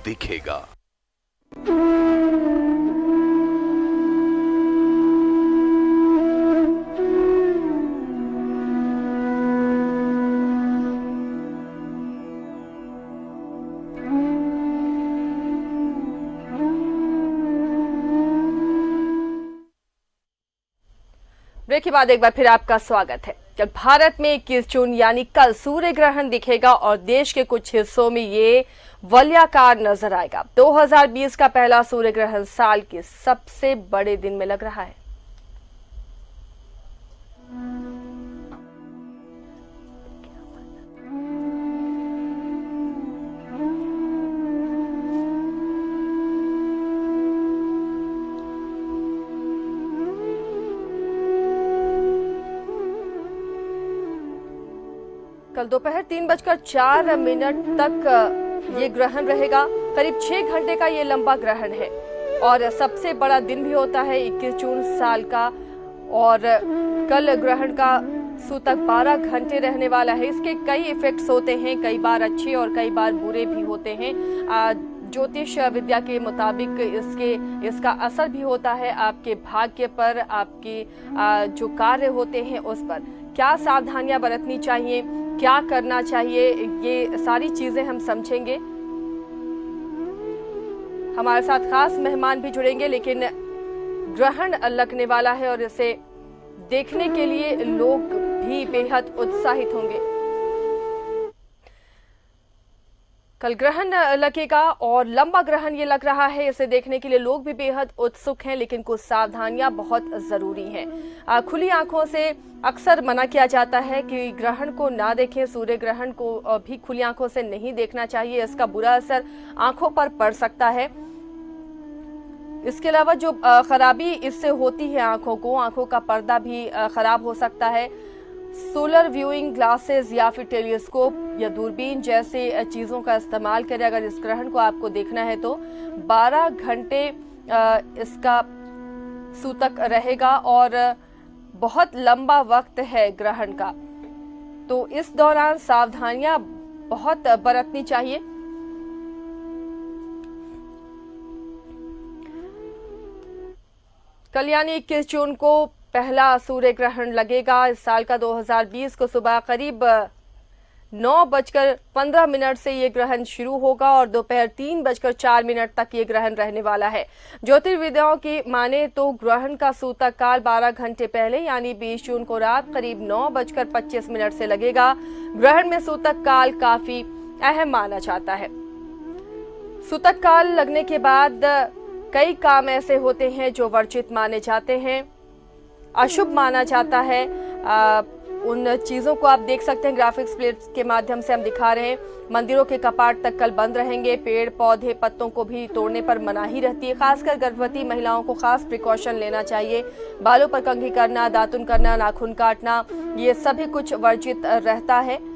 दिखेगा। ब्रेक के बाद एक बार फिर आपका स्वागत है। कल भारत में 21 जून यानी कल सूर्य ग्रहण दिखेगा और देश के कुछ हिस्सों में ये वलयाकार नजर आएगा। 2020 का पहला सूर्य ग्रहण साल के सबसे बड़े दिन में लग रहा है। कल दोपहर 3:04 तक ये ग्रहण रहेगा। करीब 6 घंटे का ये लंबा ग्रहण है और सबसे बड़ा दिन भी होता है 21 जून साल का। और कल ग्रहण का सूतक 12 घंटे रहने वाला है। इसके कई इफेक्ट्स होते हैं, कई बार अच्छे और कई बार बुरे भी होते हैं। ज्योतिष विद्या के मुताबिक इसका असर भी होता है आपके भाग्य पर, आपके जो कार्य होते हैं उस पर। क्या सावधानियां बरतनी चाहिए, क्या करना चाहिए, ये सारी चीजें हम समझेंगे। हमारे साथ खास मेहमान भी जुड़ेंगे, लेकिन ग्रहण लगने वाला है और इसे देखने के लिए लोग भी बेहद उत्साहित होंगे। कल ग्रहण लगेगा और लंबा ग्रहण ये लग रहा है। इसे देखने के लिए लोग भी बेहद उत्सुक हैं, लेकिन कुछ सावधानियां बहुत जरूरी हैं। खुली आंखों से अक्सर मना किया जाता है कि ग्रहण को ना देखें। सूर्य ग्रहण को भी खुली आंखों से नहीं देखना चाहिए, इसका बुरा असर आंखों पर पड़ सकता है। इसके अलावा जो खराबी इससे होती है आंखों का पर्दा भी खराब हो सकता है। सोलर व्यूइंग ग्लासेस या फिर टेलीस्कोप या दूरबीन जैसे चीज़ों का इस्तेमाल करें अगर इस ग्रहण को आपको देखना है तो। 12 घंटे इसका सूतक रहेगा और बहुत लंबा वक्त है ग्रहण का, तो इस दौरान सावधानियां बहुत बरतनी चाहिए। कल यानी 21 जून को पहला सूर्य ग्रहण लगेगा। इस साल का 2020 को सुबह करीब 9:15 से ये ग्रहण शुरू होगा और दोपहर 3:04 तक ये ग्रहण रहने वाला है। ज्योतिर्विदों की माने तो ग्रहण का सूतक काल 12 घंटे पहले यानी 20 जून को रात करीब 9:25 से लगेगा। ग्रहण में सूतक काल काफी अहम माना जाता है। सूतक काल लगने के बाद कई काम ऐसे होते हैं जो वर्जित माने जाते हैं, अशुभ माना जाता है। उन चीज़ों को आप देख सकते हैं, ग्राफिक्स प्लेट्स के माध्यम से हम दिखा रहे हैं। मंदिरों के कपाट तक कल बंद रहेंगे। पेड़ पौधे पत्तों को भी तोड़ने पर मनाही रहती है। खासकर गर्भवती महिलाओं को खास प्रिकॉशन लेना चाहिए। बालों पर कंघी करना, दातुन करना, नाखून काटना, ये सभी कुछ वर्जित रहता है।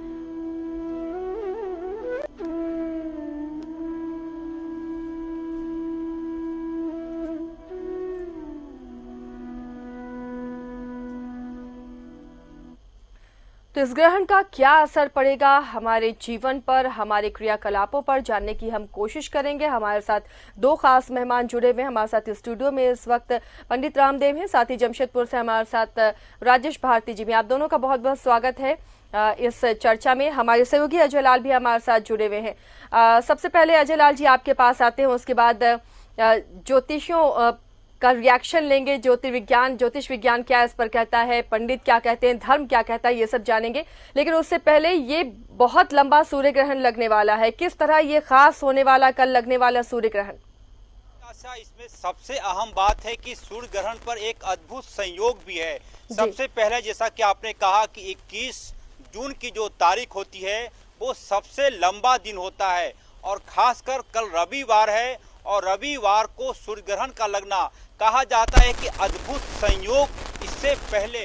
तो इस ग्रहण का क्या असर पड़ेगा हमारे जीवन पर, हमारे क्रियाकलापों पर, जानने की हम कोशिश करेंगे। हमारे साथ दो खास मेहमान जुड़े हुए हैं। हमारे साथ स्टूडियो में इस वक्त पंडित रामदेव हैं, साथ ही जमशेदपुर से हमारे साथ राजेश भारती जी भी। आप दोनों का बहुत बहुत स्वागत है इस चर्चा में। हमारे सहयोगी अजय लाल भी हमारे साथ जुड़े हुए हैं। सबसे पहले अजय लाल जी आपके पास आते हैं, उसके बाद ज्योतिषियों का रिएक्शन लेंगे। ज्योतिष विज्ञान क्या इस पर कहता है, पंडित क्या कहते हैं, धर्म क्या कहता है, ये सब जानेंगे। लेकिन उससे पहले ये बहुत लंबा सूर्य ग्रहण लगने वाला है, किस तरह ये खास होने वाला कल लगने वाला सूर्य ग्रहण? इसमें सबसे अहम बात है कि सूर्य ग्रहण पर एक अद्भुत संयोग भी है। सबसे पहले जैसा कि आपने कहा कि 21 जून की जो तारीख होती है वो सबसे लंबा दिन होता है और खासकर कल रविवार है और रविवार को सूर्य ग्रहण का लगना कहा जाता है कि अद्भुत संयोग। इससे पहले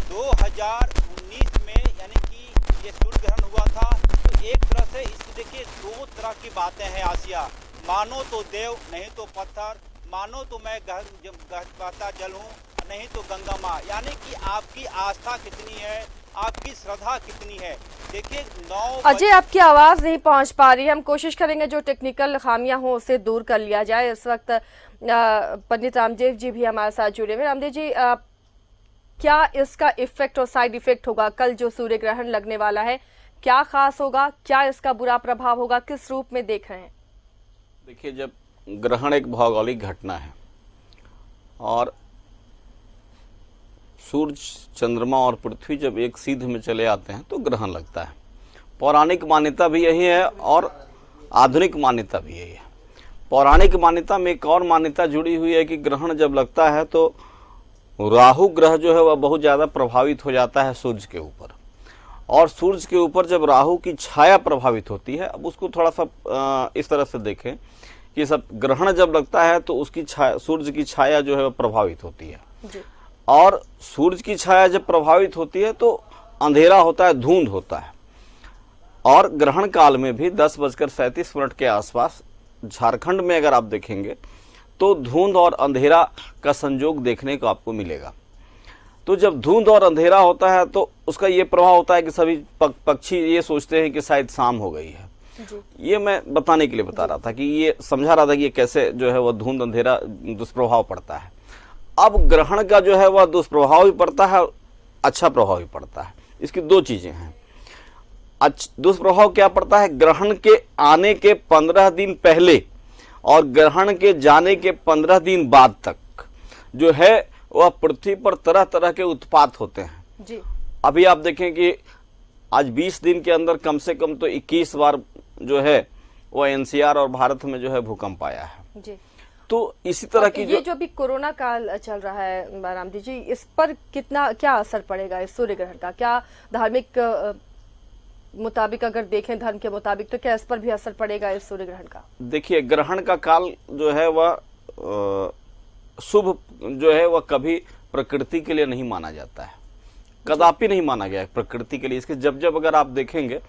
2019 में यानी कि ये सूर्य ग्रहण हुआ था, तो एक तरह से इस देखिए दो तरह की बातें हैं आसिया। मानो तो देव नहीं तो पत्थर, मानो तो मैं बहता जल हूँ नहीं तो गंगा माँ। यानी कि आपकी आस्था कितनी है, आपकी श्रद्धा कितनी है। देखिए 9 अजय, आपकी आवाज नहीं पहुंच पा रही है। हम कोशिश करेंगे जो टेक्निकल खामियां हो उसे दूर कर लिया जाए। इस वक्त पंडित रामदेव जी भी हमारे साथ जुड़े हुए। रामदेव जी, क्या इसका इफेक्ट और साइड इफेक्ट होगा कल जो सूर्य ग्रहण लगने वाला है? क्या खास होगा, क्या इसका बुरा प्रभाव होगा, किस रूप में देख रहे हैं? देखिए, जब ग्रहण एक भौगोलिक घटना है और सूर्य, चंद्रमा और पृथ्वी जब एक सीध में चले आते हैं तो ग्रहण लगता है। पौराणिक मान्यता भी यही है और आधुनिक मान्यता भी यही है। पौराणिक मान्यता में एक और मान्यता जुड़ी हुई है कि ग्रहण जब लगता है तो राहु ग्रह जो है वह बहुत ज़्यादा प्रभावित हो जाता है सूर्य के ऊपर, और सूर्य के ऊपर जब राहु की छाया प्रभावित होती है। अब उसको थोड़ा सा इस तरह से देखें कि सब ग्रहण जब लगता है तो उसकी छाया, सूर्य की छाया जो है वह प्रभावित होती है जी। और सूर्य की छाया जब प्रभावित होती है तो अंधेरा होता है, धुंध होता है। और ग्रहण काल में भी 10:37 के आसपास झारखंड में अगर आप देखेंगे तो धुंध और अंधेरा का संयोग देखने को आपको मिलेगा। तो जब धुंध और अंधेरा होता है तो उसका ये प्रभाव होता है कि सभी पक्षी ये सोचते हैं कि शायद शाम हो गई है जी। ये मैं बताने के लिए बता रहा था कि ये समझा रहा था कि ये कैसे जो है वह धुंध अंधेरा दुष्प्रभाव पड़ता है। अब ग्रहण का जो है वह दुष्प्रभाव भी पड़ता है, अच्छा प्रभाव भी पड़ता है। इसकी दो चीजें हैं। दुष्प्रभाव क्या पड़ता है? ग्रहण के आने के 15 दिन पहले और ग्रहण के जाने के 15 दिन बाद तक जो है वह पृथ्वी पर तरह तरह के उत्पात होते हैं जी। अभी आप देखें कि आज 20 दिन के अंदर कम से कम तो 21 बार जो है वह एनसीआर और भारत में जो है भूकंप आया है जी। तो इसी तरह की ये जो भी कोरोना काल चल रहा है रामदेव जी, इस पर क्या असर पड़ेगा इस सूर्य ग्रहण का? क्या धार्मिक मुताबिक अगर देखें, धर्म के मुताबिक, तो क्या इस पर भी असर पड़ेगा इस सूर्य ग्रहण का? देखिए, ग्रहण का काल जो है वह शुभ जो है वह कभी प्रकृति के लिए नहीं माना जाता है, कदापि नहीं माना गया है प्रकृति के लिए। इसके जब अगर आप देखेंगे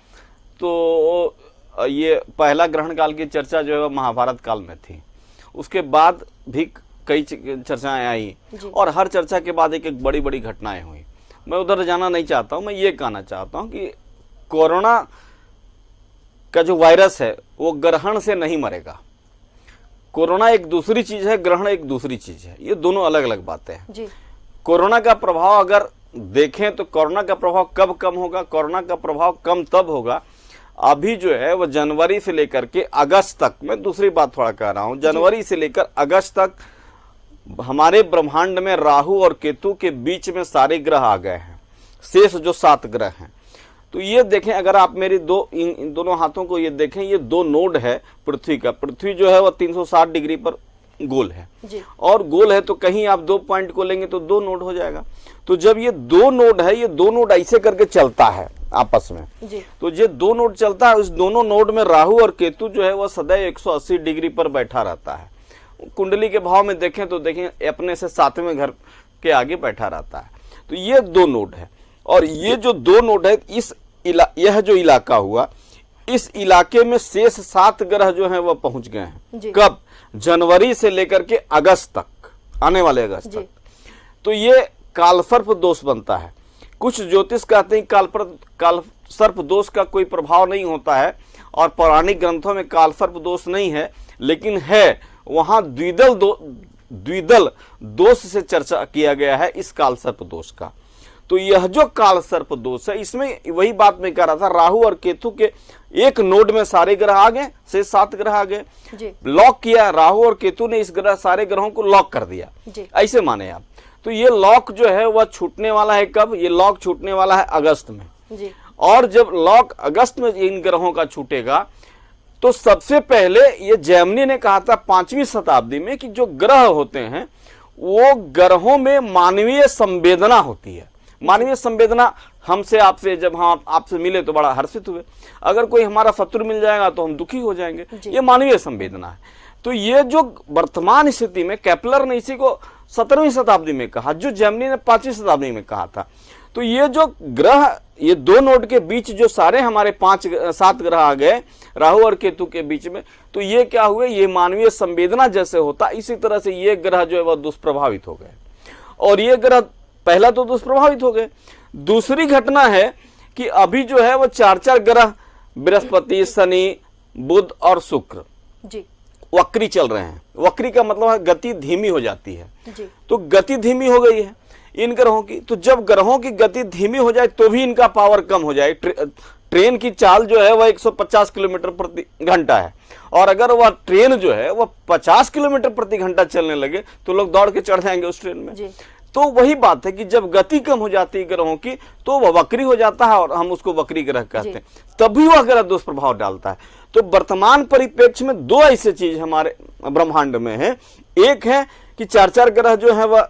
तो ये पहला ग्रहण काल की चर्चा जो है वह महाभारत काल में थी। उसके बाद भी कई चर्चाएं आई और हर चर्चा के बाद एक बड़ी बड़ी घटनाएं हुई। मैं उधर जाना नहीं चाहता हूं, मैं ये कहना चाहता हूं कि कोरोना का जो वायरस है वो ग्रहण से नहीं मरेगा। कोरोना एक दूसरी चीज है, ग्रहण एक दूसरी चीज है, ये दोनों अलग अलग बातें हैं जी। कोरोना का प्रभाव अगर देखें तो कोरोना का प्रभाव कब कम होगा? कोरोना का प्रभाव कम तब होगा अभी जो है वो जनवरी से लेकर के अगस्त तक, मैं दूसरी बात थोड़ा कह रहा हूं, जनवरी से लेकर अगस्त तक हमारे ब्रह्मांड में राहु और केतु के बीच में सारे ग्रह आ गए हैं, शेष जो 7 ग्रह हैं। तो ये देखें, अगर आप मेरी इन दोनों हाथों को ये देखें, ये 2 नोड है पृथ्वी का। पृथ्वी जो है वह 360 डिग्री पर गोल है जी। और गोल है तो कहीं आप 2 पॉइंट को लेंगे तो 2 नोड हो जाएगा। तो जब ये 2 नोड है, ये 2 नोड ऐसे करके चलता है आपस में जी। तो ये 2 नोड चलता है, उस दोनों नोड में राहु और केतु जो है वह सदैव 180 डिग्री पर बैठा रहता है। कुंडली के भाव में देखें तो देखें अपने से 7वें घर के आगे बैठा रहता है। तो ये 2 नोड है और ये जो 2 नोड है, यह जो इलाका हुआ, इस इलाके में शेष 7 ग्रह जो हैं वह पहुंच गए हैं। कब? जनवरी से लेकर के अगस्त तक, आने वाले अगस्त तक। तो ये कालसर्प दोष बनता है। कुछ ज्योतिष कहते हैं कालसर्प दोष का कोई प्रभाव नहीं होता है और पौराणिक ग्रंथों में कालसर्प दोष नहीं है, लेकिन है वहां द्विदल दोष से चर्चा किया गया है इस कालसर्प दोष का। तो यह जो कालसर्प दोष है, इसमें वही बात मैं कह रहा था, राहु और केतु के एक नोड में सारे ग्रह आ गए, से 7 ग्रह आ गए, लॉक किया। राहु और केतु ने इस सारे ग्रहों को लॉक कर दिया, ऐसे माने आप। तो ये लॉक जो है वह छूटने वाला है कब? ये लॉक छूटने वाला है अगस्त में जी। और जब लॉक अगस्त में इन ग्रहों का छूटेगा तो सबसे पहले ये जैमिनी ने कहा था 5वीं शताब्दी में कि जो ग्रह होते हैं वो ग्रहों में मानवीय संवेदना होती है। मानवीय संवेदना हमसे, आपसे, जब हम आपसे मिले तो बड़ा हर्षित हुए, अगर कोई हमारा शत्रु मिल जाएगा तो हम दुखी हो जाएंगे, ये मानवीय संवेदना है। तो ये जो वर्तमान स्थिति में केपलर ने इसी को 17वीं शताब्दी में कहा, जो जैमिनी ने 5वीं शताब्दी में कहा था। तो ये जो ग्रह, ये 2 नोड के बीच जो सारे हमारे 7 ग्रह आ गए राहु और केतु के बीच में, तो ये क्या हुए? ये मानवीय संवेदना जैसे होता इसी तरह से ये ग्रह जो है वह दुष्प्रभावित हो गए। और ये ग्रह पहला तो दुष्प्रभावित हो गए, दूसरी घटना है कि अभी जो है वो 4 ग्रह बृहस्पति, शनि, बुध और शुक्र जी वक्री चल रहे हैं। वक्री का मतलब है गति धीमी हो जाती है। जी तो गति धीमी हो गई है इन ग्रहों की। तो जब ग्रहों की गति धीमी हो जाए तो भी इनका पावर कम हो जाए। ट्रेन की चाल जो है वह 150 किलोमीटर प्रति घंटा है, और अगर वह ट्रेन जो है वह 50 किलोमीटर प्रति घंटा चलने लगे तो लोग दौड़ के चढ़ जाएंगे उस ट्रेन में। जी तो वही बात है कि जब गति कम हो जाती है ग्रहों की तो वह वक्री हो जाता है, और हम उसको वक्री ग्रह कहते हैं, तभी वह ग्रह दुष्प्रभाव डालता है। तो वर्तमान परिप्रेक्ष्य में दो ऐसे चीज हमारे ब्रह्मांड में है। एक है कि 4 ग्रह जो है वह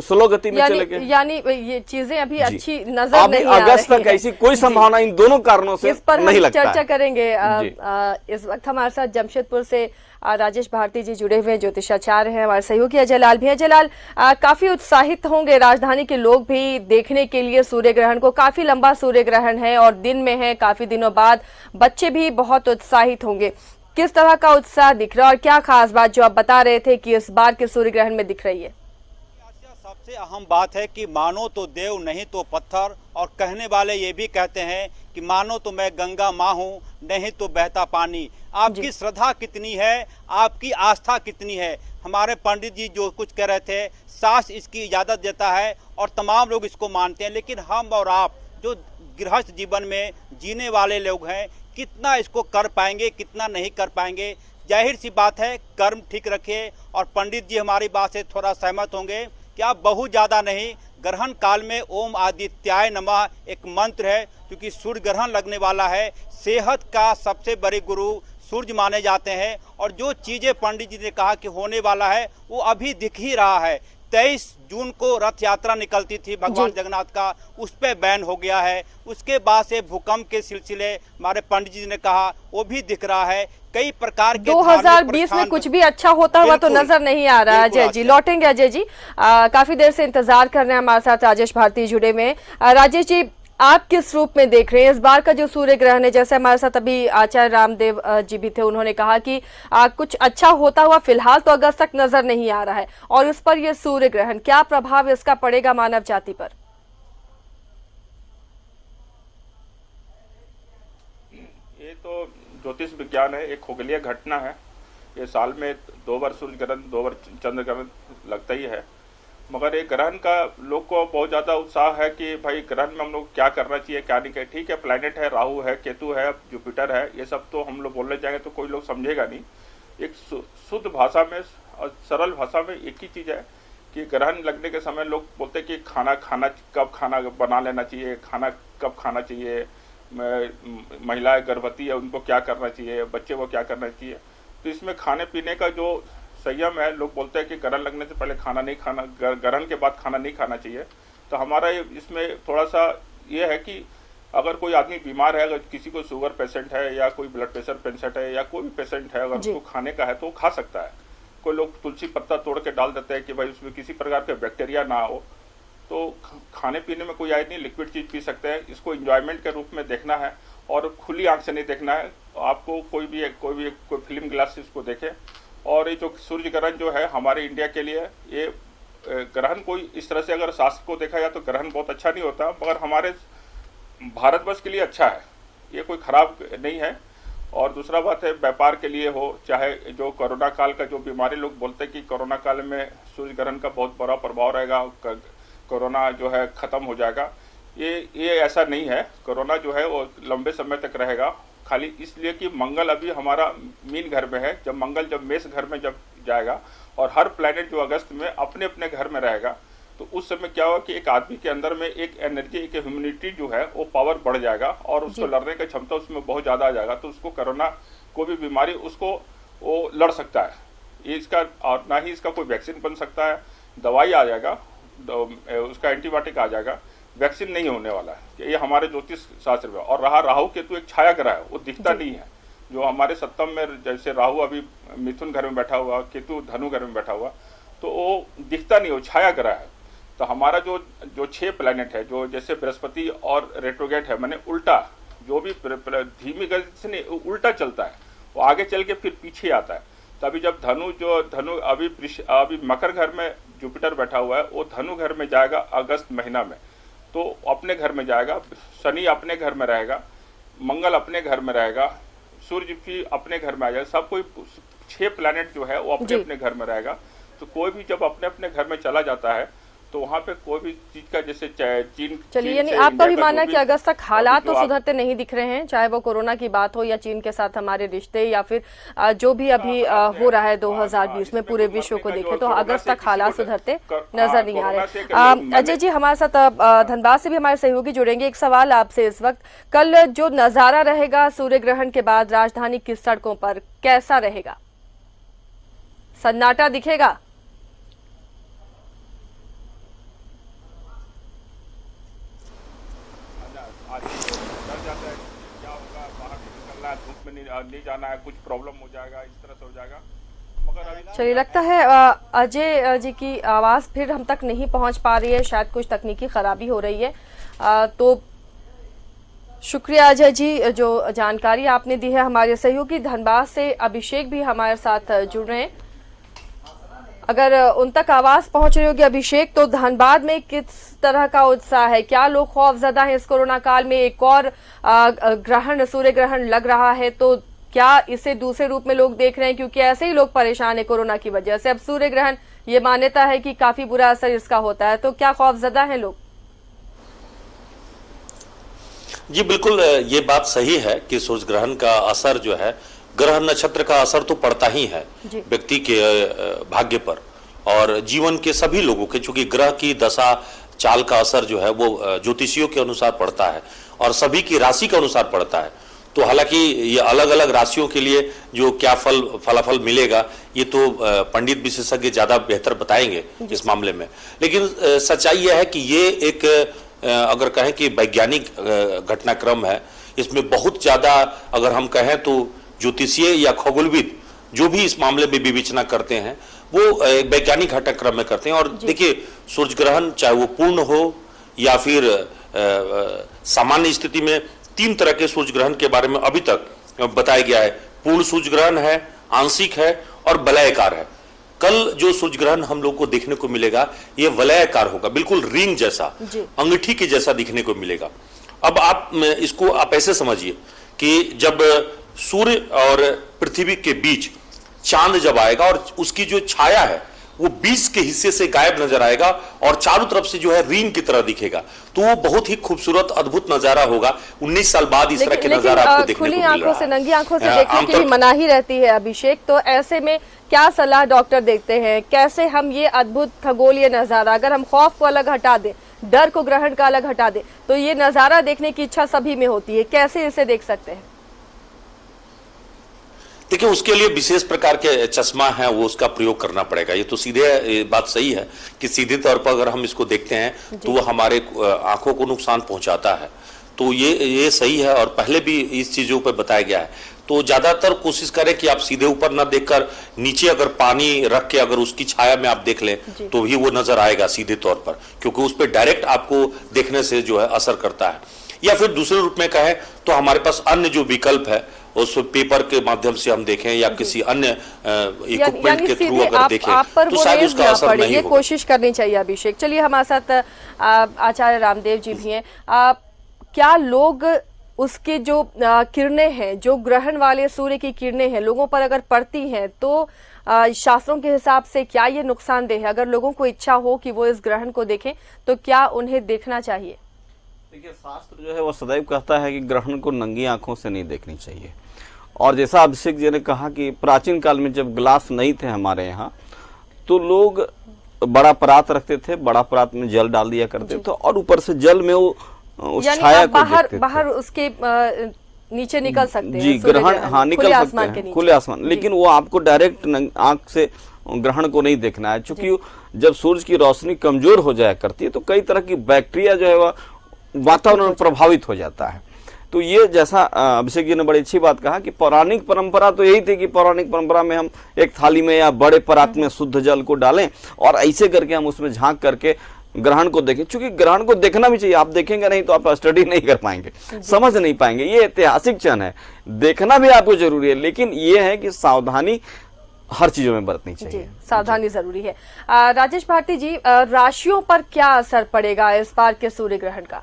स्लो गति में चले गए, यानी ये चीजें अभी अच्छी नजर अभी नहीं आ अगस्त रही तक है। ऐसी कोई संभावना इन दोनों कारणों से इस पर नहीं हम लगता चर्चा है। करेंगे। इस वक्त हमारे साथ जमशेदपुर से राजेश भारती जी जुड़े हुए हैं, ज्योतिषाचार्य हैं, हमारे सहयोगी अजय लाल भी है। अजय लाल, काफी उत्साहित होंगे राजधानी के लोग भी देखने के लिए सूर्य ग्रहण को। काफी लंबा सूर्य ग्रहण है और दिन में है, काफी दिनों बाद बच्चे भी बहुत उत्साहित होंगे। किस तरह का उत्साह दिख रहा है और क्या खास बात जो आप बता रहे थे कि इस बार के सूर्य ग्रहण में दिख रही है? सबसे अहम बात है कि मानो तो देव नहीं तो पत्थर, और कहने वाले ये भी कहते हैं कि मानो तो मैं गंगा माँ हूँ नहीं तो बहता पानी। आपकी श्रद्धा कितनी है, आपकी आस्था कितनी है? हमारे पंडित जी जो कुछ कह रहे थे, शास्त्र इसकी इजाज़त देता है और तमाम लोग इसको मानते हैं, लेकिन हम और आप जो गृहस्थ जीवन में जीने वाले लोग हैं, कितना इसको कर पाएंगे, कितना नहीं कर पाएंगे? जाहिर सी बात है, कर्म ठीक रखिए। और पंडित जी हमारी बात से थोड़ा सहमत होंगे कि आप बहुत ज़्यादा नहीं, ग्रहण काल में ओम आदित्याय नमः एक मंत्र है, क्योंकि सूर्य ग्रहण लगने वाला है। सेहत का सबसे बड़े गुरु सूर्य माने जाते हैं, और जो चीज़ें पंडित जी ने कहा कि होने वाला है वो अभी दिख ही रहा है। 23 जून को रथ यात्रा निकलती थी भगवान जगन्नाथ का, उस पर बैन हो गया है। उसके बाद से भूकंप के सिलसिले हमारे पंडित जी ने कहा वो भी दिख रहा है। कई प्रकार के 2020 में कुछ भी अच्छा होता हुआ तो नजर नहीं आ रहा। अजय जी लौटेंगे। अजय जी काफी देर से इंतजार कर रहे हैं, हमारे साथ राजेश भारती जुड़े में। राजेश जी, आप किस रूप में देख रहे हैं इस बार का जो सूर्य ग्रहण है? जैसे हमारे साथ अभी आचार्य रामदेव जी भी थे, उन्होंने कहा कि कुछ अच्छा होता हुआ फिलहाल तो अगस्त तक नजर नहीं आ रहा है, और इस पर यह सूर्य ग्रहण क्या प्रभाव इसका पड़ेगा मानव जाति पर? ये तो ज्योतिष विज्ञान है, एक खगोलीय घटना है। ये साल में 2 बार सूर्य ग्रहण, 2 बार चंद्र ग्रहण लगता ही है। मगर ये ग्रहण का लोग को बहुत ज़्यादा उत्साह है कि भाई ग्रहण में हम लोग क्या करना चाहिए, क्या नहीं। ठीक है, प्लैनेट है, राहु है, केतु है, जुपिटर है, ये सब तो हम लोग बोलने जाएंगे तो कोई लोग समझेगा नहीं। एक शुद्ध भाषा में और सरल भाषा में एक ही चीज़ है कि ग्रहण लगने के समय लोग बोलते हैं कि खाना कब खाना बना लेना चाहिए, खाना कब खाना चाहिए, महिलाएं गर्भवती है उनको क्या करना चाहिए, बच्चे को क्या करना चाहिए। तो इसमें खाने पीने का जो संयम है, लोग बोलते हैं कि ग्रहण लगने से पहले खाना नहीं खाना, ग्रहण के बाद खाना नहीं खाना चाहिए। तो हमारा इसमें थोड़ा सा ये है कि अगर कोई आदमी बीमार है, अगर किसी को शुगर पेशेंट है या कोई ब्लड प्रेशर पेशेंट है या कोई भी पेशेंट है, अगर उसको खाने का है तो वो खा सकता है। कोई लोग तुलसी पत्ता तोड़ के डाल देते हैं कि भाई उसमें किसी प्रकार के बैक्टीरिया ना हो। तो खाने पीने में कोई आय नहीं, लिक्विड चीज़ पी सकते हैं। इसको इंजॉयमेंट के रूप में देखना है और खुली आंख से नहीं देखना है। आपको कोई फिल्म ग्लास से इसको देखें। और ये जो सूर्य ग्रहण जो है हमारे इंडिया के लिए, ये ग्रहण कोई इस तरह से अगर शास्त्र को देखा जाए तो ग्रहण बहुत अच्छा नहीं होता, मगर हमारे भारतवर्ष के लिए अच्छा है, ये कोई खराब नहीं है। और दूसरा बात है, व्यापार के लिए हो, चाहे जो कोरोना काल का जो बीमारी लोग बोलते हैं कि कोरोना काल में सूर्य ग्रहण का बहुत बड़ा प्रभाव रहेगा, कोरोना जो है ख़त्म हो जाएगा, ये ऐसा नहीं है। कोरोना जो है वो लंबे समय तक रहेगा, खाली इसलिए कि मंगल अभी हमारा मीन घर में है। जब मंगल मेष घर में जब जाएगा और हर प्लैनेट जो अगस्त में अपने अपने घर में रहेगा, तो उस समय क्या होगा कि एक आदमी के अंदर में एक एनर्जी, एक ह्यूमनिटी जो है वो पावर बढ़ जाएगा और उसको लड़ने की क्षमता उसमें बहुत ज़्यादा आ जाएगा। तो उसको कोरोना कोई भी बीमारी उसको वो लड़ सकता है। ये इसका, और ना ही इसका कोई वैक्सीन बन सकता है, दवाई आ जाएगा, उसका एंटीबायोटिक आ जाएगा, वैक्सीन नहीं होने वाला है। ये हमारे ज्योतिष शास्त्र में। और रहा राहु केतु एक छाया ग्रह है, वो दिखता नहीं है। जो हमारे सप्तम में जैसे राहु अभी मिथुन घर में बैठा हुआ, केतु धनु घर में बैठा हुआ, तो वो दिखता नहीं, वो छाया ग्रह है। तो हमारा जो 6 प्लैनेट है, जो जैसे बृहस्पति और रेट्रोगेट है, माने उल्टा, जो भी धीमी गति से नहीं उल्टा चलता है, वो आगे चल के फिर पीछे आता है। तो अभी जब धनु अभी मकर घर में जुपिटर बैठा हुआ है, वो धनु घर में जाएगा अगस्त महीना में। तो अपने घर में जाएगा, शनि अपने घर में रहेगा, मंगल अपने घर में रहेगा, सूर्य भी अपने घर में आ जाएगा। सब कोई 6 प्लैनेट जो है वो अपने अपने घर में रहेगा। तो कोई भी जब अपने अपने घर में चला जाता है तो वहाँ पे कोई भी चीज का जैसे चीन, चलिए, यानी आपका भी मानना है कि अगस्त तक हालात तो सुधरते नहीं दिख रहे हैं, चाहे वो कोरोना की बात हो या चीन के साथ हमारे रिश्ते या फिर जो भी अभी हो रहा है 2020 में पूरे विश्व को देखें तो अगस्त तक हालात सुधरते नजर नहीं आ रहे। अजय जी हमारे साथ धनबाद से भी हमारे सहयोगी जुड़ेंगे। एक सवाल आपसे इस वक्त, कल जो नजारा रहेगा सूर्य ग्रहण के बाद राजधानी की सड़कों पर कैसा रहेगा? सन्नाटा दिखेगा? धूप में नहीं जाना है, कुछ प्रॉब्लम हो जाएगा, इस तरह से हो जाएगा। मगर अभी चलिए, लगता है अजय जी की आवाज फिर हम तक नहीं पहुंच पा रही है, शायद कुछ तकनीकी खराबी हो रही है। तो शुक्रिया अजय जी, जो जानकारी आपने दी है। हमारे सहयोगी धनबाद से अभिषेक भी हमारे साथ जुड़ रहे हैं, अगर उन तक आवाज पहुंच रही होगी अभिषेक, तो धनबाद में किस तरह का उत्साह है? क्या लोग खौफजदा हैं? इस कोरोना काल में एक और ग्रहण, सूर्य ग्रहण लग रहा है, तो क्या इसे दूसरे रूप में लोग देख रहे हैं? क्योंकि ऐसे ही लोग परेशान है कोरोना की वजह से। अब सूर्य ग्रहण, ये मान्यता है कि काफी बुरा असर इसका होता है, तो क्या खौफजदा है लोग? जी बिल्कुल, ये बात सही है कि सूर्य ग्रहण का असर जो है, ग्रह नक्षत्र का असर तो पड़ता ही है व्यक्ति के भाग्य पर और जीवन के सभी लोगों के, चूंकि ग्रह की दशा चाल का असर जो है वो ज्योतिषियों के अनुसार पड़ता है और सभी की राशि के अनुसार पड़ता है। तो हालांकि ये अलग अलग राशियों के लिए जो क्या फलाफल मिलेगा ये तो पंडित विशेषज्ञ ज्यादा बेहतर बताएंगे इस मामले में। लेकिन सच्चाई यह है कि ये एक अगर कहें कि वैज्ञानिक घटनाक्रम है। इसमें बहुत ज्यादा अगर हम कहें तो ज्योतिषीय या खगोलविद जो भी इस मामले में विवेचना करते हैं वो वैज्ञानिक घटनाक्रम में करते हैं। और देखिए, सूर्य ग्रहण चाहे वो पूर्ण हो या फिर सामान्य स्थिति में, 3 तरह के सूर्य ग्रहण के बारे में अभी तक बताया गया है। पूर्ण सूर्य ग्रहण है, आंशिक है और वलयाकार है। कल जो सूर्य ग्रहण हम लोग को देखने को मिलेगा ये वलयाकार होगा, बिल्कुल रिंग जैसा, अंगूठी के जैसा दिखने को मिलेगा। अब आप इसको आप ऐसे समझिए कि जब सूर्य और पृथ्वी के बीच चांद जब आएगा और उसकी जो छाया है वो 20 के हिस्से से गायब नजर आएगा और चारों तरफ से जो है रिंग की तरह दिखेगा, तो वो बहुत ही खूबसूरत अद्भुत नजारा होगा। 19 साल बाद इस तरह के नजारा आपको देखने को मिल रहा है। खुली आंखों से, नंगी आंखों से देखने की भी मनाही रहती है अभिषेक, तो ऐसे में क्या सलाह डॉक्टर देते हैं? कैसे हम ये अद्भुत खगोलीय नजारा, अगर हम खौफ को अलग हटा दें, डर को ग्रहण का अलग हटा दें, तो ये नजारा देखने की इच्छा सभी में होती है, कैसे इसे देख सकते हैं? देखिए, उसके लिए विशेष प्रकार के चश्मा है वो उसका प्रयोग करना पड़ेगा। ये तो सीधे बात सही है कि सीधे तौर पर अगर हम इसको देखते हैं तो वो हमारे आंखों को नुकसान पहुंचाता है, तो ये सही है और पहले भी इस चीजों पर बताया गया है। तो ज्यादातर कोशिश करें कि आप सीधे ऊपर ना देखकर नीचे अगर पानी रख के अगर उसकी छाया में आप देख लें तो भी वो नजर आएगा सीधे तौर पर, क्योंकि उस पर डायरेक्ट आपको देखने से जो है असर करता है। या फिर दूसरे रूप में कहें तो हमारे पास अन्य जो विकल्प है उस पेपर के माध्यम से हम देखें या किसी अन्य इक्विपमेंट के थ्रू अगर देखें तो शायद उसका असर नहीं होगा। कोशिश करनी चाहिए अभिषेक। चलिए, हमारे साथ आचार्य रामदेव जी भी हैं। क्या लोग उसके जो किरणें हैं, जो ग्रहण वाले सूर्य की किरणें हैं, लोगों पर अगर पड़ती हैं तो शास्त्रों के हिसाब से क्या ये नुकसानदेह है? अगर लोगों को इच्छा हो कि वो इस ग्रहण को देखें तो क्या उन्हें देखना चाहिए? देखिए, शास्त्र जो है वो सदैव कहता है कि ग्रहण को नंगी आंखों से नहीं देखनी चाहिए। और जैसा अभिषेक जी ने कहा कि प्राचीन काल में जब ग्लास नहीं थे हमारे यहाँ, तो लोग बड़ा परात रखते थे, बड़ा परात में जल डाल दिया करते थे और ऊपर से जल में वो उस छाया को देखते थे। बाहर उसके नीचे निकल सकते हैं जी, ग्रहण, हाँ, निकल सकते हैं खुले आसमान, लेकिन वो आपको डायरेक्ट आंख से ग्रहण को नहीं देखना है। क्योंकि जब सूरज की रोशनी कमजोर हो जाया करती है तो कई तरह की बैक्टीरिया जो है वह वातावरण प्रभावित हो जाता है। तो ये जैसा अभिषेक जी ने बड़ी अच्छी बात कहा कि पौराणिक परंपरा तो यही थी कि पौराणिक परंपरा में हम एक थाली में या बड़े परात में शुद्ध जल को डालें और ऐसे करके हम उसमें झांक करके ग्रहण को देखें। क्योंकि ग्रहण को देखना भी चाहिए, आप देखेंगे नहीं तो आप स्टडी नहीं कर पाएंगे, समझ नहीं पाएंगे। ये ऐतिहासिक क्षण है, देखना भी आपको जरूरी है, लेकिन ये है कि सावधानी हर चीजों में बरतनी जी, चाहिए। सावधानी जरूरी है। राजेश भारती जी, राशियों पर क्या असर पड़ेगा इस बार के सूर्य ग्रहण का?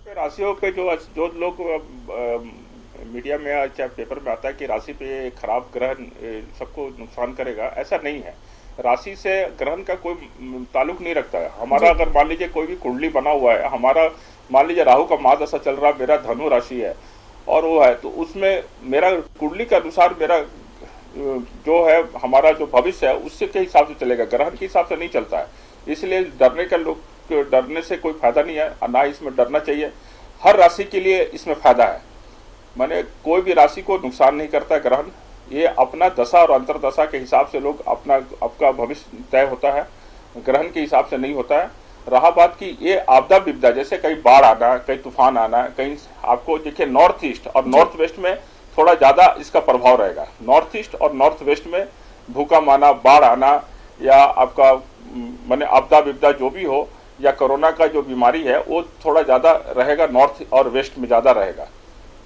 राशियों पे जो लोग मीडिया में चाहे पेपर में आता है कि राशि पे खराब ग्रहण सबको नुकसान करेगा, ऐसा नहीं है। राशि से ग्रहण का कोई ताल्लुक नहीं रखता है। हमारा अगर मान लीजिए कोई भी कुंडली बना हुआ है, हमारा मान लीजिए राहु का महादशा चल रहा, मेरा धनु राशि है और वो है, तो उसमें मेरा कुंडली के अनुसार मेरा जो है हमारा जो भविष्य है उससे के हिसाब से चलेगा, ग्रहण के हिसाब से नहीं चलता है। इसलिए डरने से कोई फायदा नहीं है, ना इसमें डरना चाहिए। हर राशि के लिए इसमें फायदा है, माने कोई भी राशि को नुकसान नहीं करता ग्रहण। ये अपना दशा और अंतरदशा के हिसाब से लोग आपका भविष्य तय होता है, ग्रहण के हिसाब से नहीं होता है। रहा बात की ये आपदा विपदा, जैसे कहीं बाढ़ आना, कहीं तूफान आना, कहीं आपको देखिए नॉर्थ ईस्ट और नॉर्थ वेस्ट में थोड़ा ज्यादा इसका प्रभाव रहेगा। नॉर्थ ईस्ट और नॉर्थ वेस्ट में भूकंप आना, बाढ़ आना या आपका माने आपदा विपदा जो भी हो, या कोरोना का जो बीमारी है वो थोड़ा ज्यादा रहेगा, नॉर्थ और वेस्ट में ज्यादा रहेगा।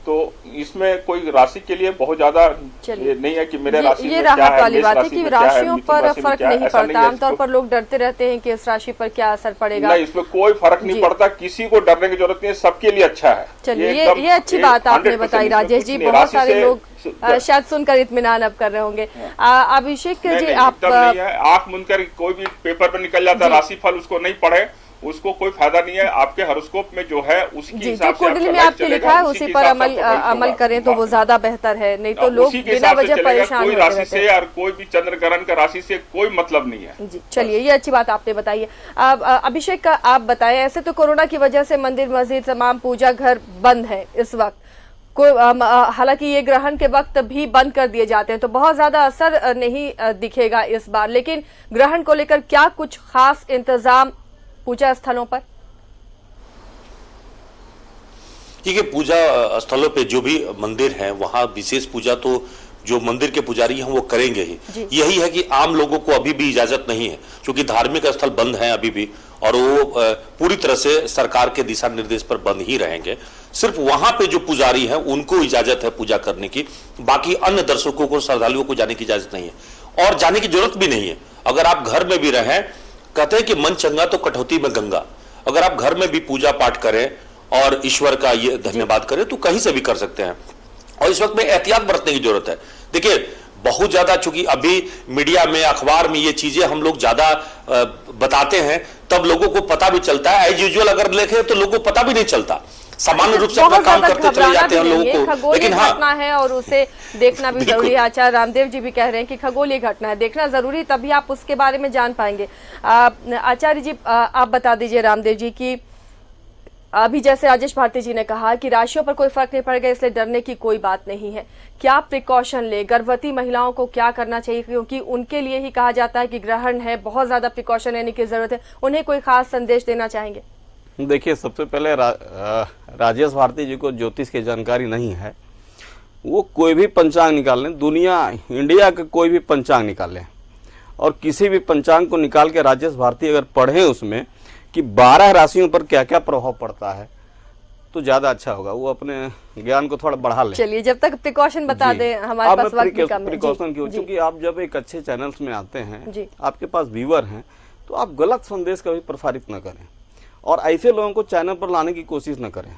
तो इसमें कोई राशि के लिए बहुत ज्यादा नहीं है कि मेरे राशि ये राहत वाली बात है कि राशियों पर फर्क नहीं पड़ता। आमतौर पर लोग डरते रहते हैं कि इस राशि पर क्या असर पड़ेगा। नहीं, इसमें कोई फर्क नहीं पड़ता, किसी को डरने की जरूरत नहीं है, सबके लिए अच्छा है। चलिए, ये अच्छी बात आपने बताई राजेश जी। बहुत सारे लोग शायद सुनकर इत्मीनान अब कर रहे होंगे। अभिषेक जी, आप आंख मूंद कर कोई भी पेपर में निकल जाता राशिफल, उसको नहीं पढ़े उसको कोई फायदा नहीं है। आपके हॉरोस्कोप में जो है उसकी हिसाब से कुंडली में आपके लिखा है उसी पर अमल करें तो वो ज्यादा बेहतर है, नहीं तो लोग बिना वजह परेशान कोई राशि से और कोई भी चंद्र ग्रहण का राशि से कोई मतलब नहीं है। जी, चलिए, ये अच्छी बात आपने बताई है। अभिषेक का आप बताएं, ऐसे तो कोरोना की वजह से मंदिर मस्जिद तमाम पूजा घर बंद है इस वक्त, हालांकि ये ग्रहण के वक्त भी बंद कर दिए जाते हैं तो बहुत ज्यादा असर नहीं दिखेगा इस बार, लेकिन ग्रहण को लेकर क्या कुछ खास इंतजाम पूजा स्थलों पर? देखिए, पूजा स्थलों पे जो भी मंदिर हैं वहां विशेष पूजा तो जो मंदिर के पुजारी हैं वो करेंगे ही। यही है कि आम लोगों को अभी भी इजाजत नहीं है, क्योंकि धार्मिक स्थल बंद हैं अभी भी, और वो पूरी तरह से सरकार के दिशा निर्देश पर बंद ही रहेंगे। सिर्फ वहां पे जो पुजारी हैं उनको इजाजत है पूजा करने की, बाकी अन्य दर्शकों को, श्रद्धालुओं को जाने की इजाजत नहीं है और जाने की जरूरत भी नहीं है। अगर आप घर में भी रहें, कहते हैं कि मन चंगा तो कटौती में गंगा, अगर आप घर में भी पूजा पाठ करें और ईश्वर का ये धन्यवाद करें तो कहीं से भी कर सकते हैं। और इस वक्त में एहतियात बरतने की जरूरत है। देखिए, बहुत ज्यादा चूंकि अभी मीडिया में, अखबार में ये चीजें हम लोग ज्यादा बताते हैं, तब लोगों को पता भी चलता है। एज यूजुअल अगर देखें तो लोगों को पता भी नहीं चलता, सामान्य रूप से अपना काम करते चले जाते हैं लोगों को। लेकिन घटना है और उसे देखना भी जरूरी है। आचार्य रामदेव जी भी कह रहे हैं कि खगोलीय घटना है, देखना जरूरी, तभी आप उसके बारे में जान पाएंगे। आचार्य जी, आप बता दीजिए रामदेव जी की अभी जैसे राजेश भारती जी ने कहा कि राशियों पर कोई फर्क नहीं पड़ेगा, इसलिए डरने की कोई बात नहीं है। क्या प्रिकॉशन ले, गर्भवती महिलाओं को क्या करना चाहिए, क्योंकि उनके लिए ही कहा जाता है कि ग्रहण है, बहुत ज्यादा प्रिकॉशन लेने की जरूरत है, उन्हें कोई खास संदेश देना चाहेंगे? देखिए, सबसे पहले राजेश भारती जी को ज्योतिष की जानकारी नहीं है। वो कोई भी पंचांग निकाल लें, दुनिया इंडिया का कोई भी पंचांग निकाल लें और किसी भी पंचांग को निकाल के राजेश भारती अगर पढ़ें उसमें कि 12 राशियों पर क्या क्या प्रभाव पड़ता है तो ज्यादा अच्छा होगा। वो अपने ज्ञान को थोड़ा बढ़ा ले। चलिए, जब तक प्रिकॉशन बता दें, हमारे पास वक्त भी कम है। प्रिकॉशन क्यों? क्योंकि आप जब एक अच्छे चैनल्स में आते हैं, आपके पास व्यूअर हैं, तो आप गलत संदेश कभी प्रसारित न करें और ऐसे लोगों को चैनल पर लाने की कोशिश न करें।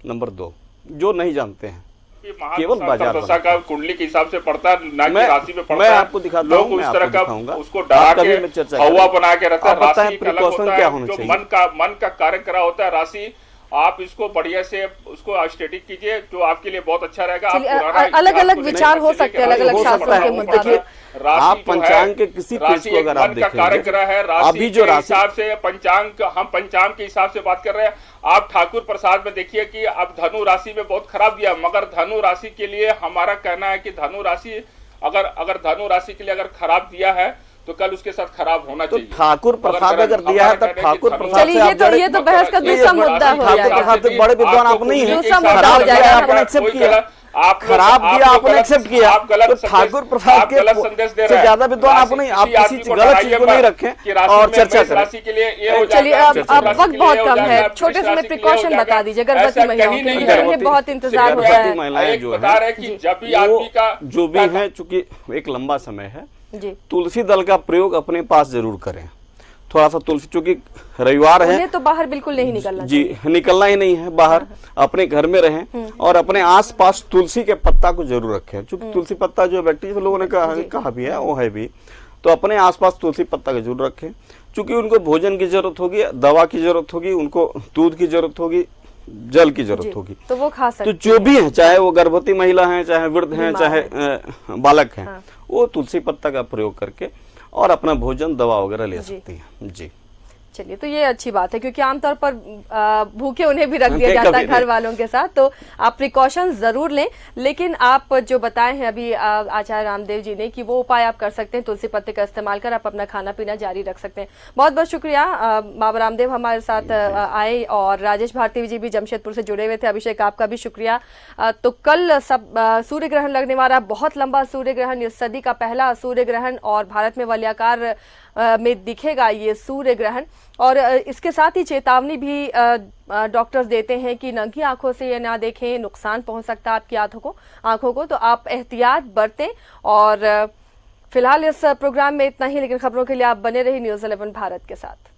नंबर 2, जो नहीं जानते हैं, केवल बाजार का कुंडली के हिसाब से पड़ता है, ना कि राशि में पड़ता है। मैं आपको दिखाता हूं, लोग उस तरह का उसको डरा के हवा बना के रखता है। राशि अलग होता है, जो मन का कार्य करा होता है। राशि आप इसको बढ़िया से उसको स्टडी कीजिए, जो आपके लिए बहुत अच्छा रहेगा। अलग अलग विचार हो सकते हैं, अलग अलग शास्त्रों के मुताबिक। आप पंचांग के किसी पेज को अगर आप देखेंगे, अभी जो राशि हिसाब से पंचांग, हम पंचांग के हिसाब से बात कर रहे हैं। आप ठाकुर प्रसाद में देखिए कि अब धनु राशि में बहुत खराब दिया, मगर धनु राशि के लिए हमारा कहना है कि धनु राशि अगर धनु राशि के लिए अगर खराब दिया है तो कल उसके साथ खराब होना चाहिए। ठाकुर प्रसाद अगर दिया है तब ठाकुर प्रसाद से ये तो बहस का दूसरा मुद्दा हो जाएगा। ठाकुर प्रसाद बड़े विद्वान आप नहीं है, दूसरा मुद्दा हो जाएगा, आपने एक्सेप्ट किया। आप लोग- खराब आप दिया, लोग आपने गलत- एक्सेप्ट किया, आप गलत तो संदेश- ठाकुर प्रसाद आप के गलत संदेश दे से रहे हैं। ज्यादा विद्वान आप नहीं, आप किसी किसी आदमी को गलत डराइए चीज को नहीं मत रखें कि राशि और में चर्चा मेष करें। राशि के लिए ये हो चलिए, जाएगा, अब वृश्चिक राशि वक्त के लिए बहुत हो कम जाएगा, है, वृश्चिक छोटे से राशि में के लिए प्रिकॉशन हो बता जाएगा। दीजिए, गर्भवती ऐसा महिलाओं कहीं के नहीं लिए है। बहुत इंतजार सिर्फ होता है। महिलाएं एक जो बता हैं, रहे हैं कि जी। जब भी वो आदमी का जो भी है, चूंकि एक लंबा समय है, जी, तुलसी दल का प्रयोग अपने पास जरूर करें। थोड़ा सा तुलसी, चूंकि रविवार है उन्हें तो बाहर बिल्कुल नहीं निकलना जी, चाहिए। निकलना ही नहीं है बाहर, अपने घर में रहें और अपने आसपास तुलसी के पत्ता को जरूर रखें, क्योंकि तुलसी पत्ता जो बैक्टीरिया, तो लोगों ने कहा भी है, वो है भी, तो अपने आसपास तुलसी पत्ता को जरूर रखें। क्योंकि उनको भोजन की जरूरत होगी, दवा की जरूरत होगी, उनको दूध की जरूरत होगी, जल की जरूरत होगी, तो वो खा सकते तो जो भी है, चाहे वो गर्भवती महिला है, चाहे वृद्ध हैं, बीमार चाहे बालक हैं, हाँ। वो तुलसी पत्ता का प्रयोग करके और अपना भोजन, दवा वगैरह ले जी। सकती हैं। जी, चलिए, तो ये अच्छी बात है, क्योंकि आमतौर पर भूखे उन्हें भी रख दिया कभी जाता है नहीं। घर वालों के साथ, तो आप प्रिकॉशन जरूर लें। लेकिन आप जो बताए हैं अभी आचार्य रामदेव जी ने, कि वो उपाय आप कर सकते हैं, तुलसी पत्ते का इस्तेमाल कर आप अपना खाना पीना जारी रख सकते हैं। बहुत बहुत शुक्रिया बाबा रामदेव हमारे साथ आए, और राजेश भारती जी भी जमशेदपुर से जुड़े हुए थे। अभिषेक, आपका भी शुक्रिया। तो कल सूर्य ग्रहण लगने वाला, बहुत लंबा सूर्य ग्रहण, इस सदी का पहला सूर्य ग्रहण, और भारत में वलयाकार में दिखेगा ये सूर्य ग्रहण। और इसके साथ ही चेतावनी भी डॉक्टर्स देते हैं कि नंगी आंखों से ये ना देखें, नुकसान पहुंच सकता है आपकी आंखों को, तो आप एहतियात बरतें। और फिलहाल इस प्रोग्राम में इतना ही, लेकिन खबरों के लिए आप बने रहिए न्यूज़ 11 भारत के साथ।